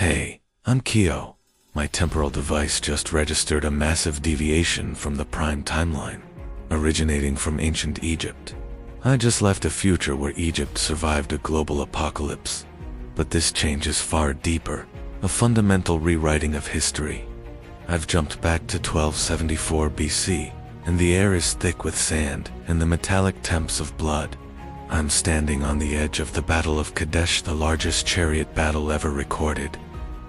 Hey, I'm Keo. My temporal device just registered a massive deviation from the prime timeline, originating from ancient Egypt. I just left a future where Egypt survived a global apocalypse. But this change is far deeper, a fundamental rewriting of history. I've jumped back to 1274 BC, and the air is thick with sand and the metallic temps of blood. I'm standing on the edge of the Battle of Kadesh, the largest chariot battle ever recorded.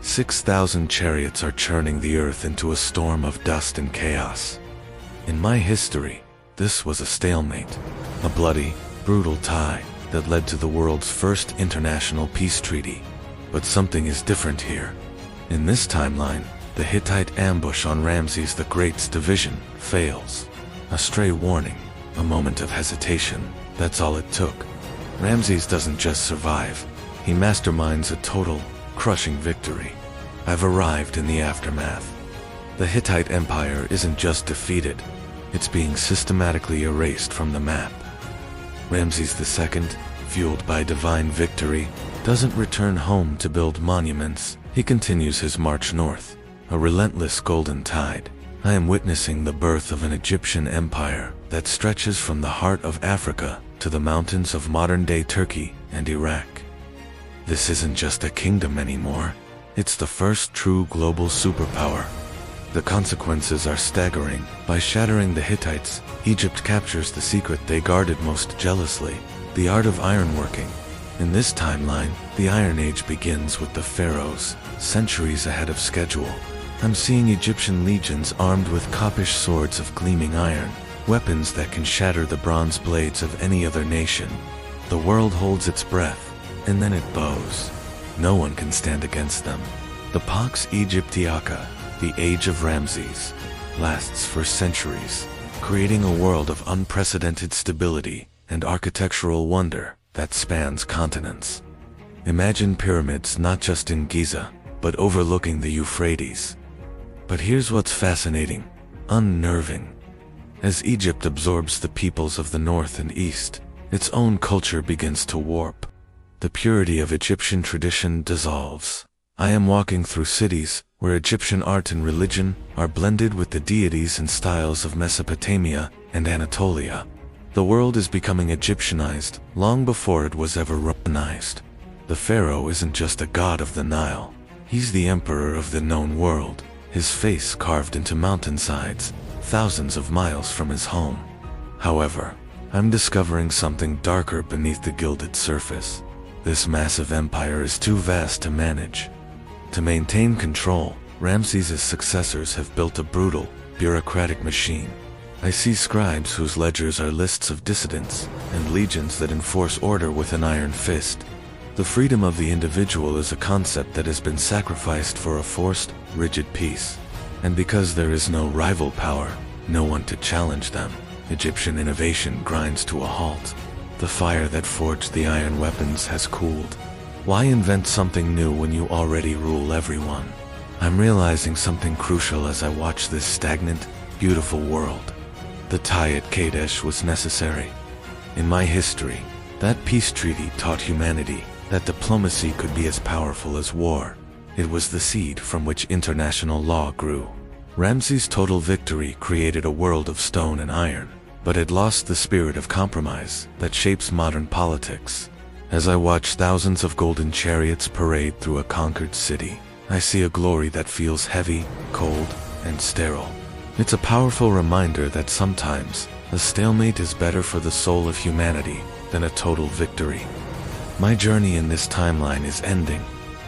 6,000 chariots are churning the earth into a storm of dust and chaos. In my history, this was a stalemate, a bloody, brutal tie that led to the world's first international peace treaty. But something is different here. In this timeline, the Hittite ambush on Ramses the Great's division fails. A stray warning, a moment of hesitation, that's all it took. Ramses doesn't just survive, he masterminds a total, crushing victory. I've arrived in the aftermath. The Hittite Empire isn't just defeated, it's being systematically erased from the map. Ramses II, fueled by divine victory, doesn't return home to build monuments. He continues his march north, a relentless golden tide. I am witnessing the birth of an Egyptian empire that stretches from the heart of Africa to the mountains of modern-day Turkey and Iraq. This isn't just a kingdom anymore, it's the first true global superpower. The consequences are staggering. By shattering the Hittites, Egypt captures the secret they guarded most jealously, the art of ironworking. In this timeline, the Iron Age begins with the pharaohs, centuries ahead of schedule. I'm seeing Egyptian legions armed with coppish swords of gleaming iron, weapons that can shatter the bronze blades of any other nation. The world holds its breath, and then it bows. No one can stand against them. The Pax Egyptiaca, the Age of Ramses, lasts for centuries, creating a world of unprecedented stability and architectural wonder that spans continents. Imagine pyramids not just in Giza, but overlooking the Euphrates. But here's what's fascinating, unnerving. As Egypt absorbs the peoples of the north and east, its own culture begins to warp. The purity of Egyptian tradition dissolves. I am walking through cities where Egyptian art and religion are blended with the deities and styles of Mesopotamia and Anatolia. The world is becoming Egyptianized long before it was ever Romanized. The Pharaoh isn't just a god of the Nile. He's the emperor of the known world, his face carved into mountainsides, thousands of miles from his home. However, I'm discovering something darker beneath the gilded surface. This massive empire is too vast to manage. To maintain control, Ramses' successors have built a brutal, bureaucratic machine. I see scribes whose ledgers are lists of dissidents, and legions that enforce order with an iron fist. The freedom of the individual is a concept that has been sacrificed for a forced, rigid peace. And because there is no rival power, no one to challenge them, Egyptian innovation grinds to a halt. The fire that forged the iron weapons has cooled. Why invent something new when you already rule everyone? I'm realizing something crucial as I watch this stagnant, beautiful world. The tie at Kadesh was necessary. In my history, that peace treaty taught humanity that diplomacy could be as powerful as war. It was the seed from which international law grew. Ramses' total victory created a world of stone and iron, but it lost the spirit of compromise that shapes modern politics. As I watch thousands of golden chariots parade through a conquered city, I see a glory that feels heavy, cold, and sterile. It's a powerful reminder that sometimes a stalemate is better for the soul of humanity than a total victory. My journey in this timeline is ending.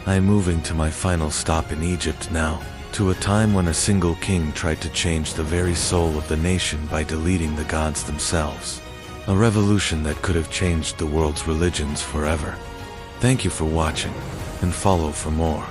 I'm moving to my final stop in Egypt now, to a time when a single king tried to change the very soul of the nation by deleting the gods themselves. A revolution that could have changed the world's religions forever. Thank you for watching, and follow for more.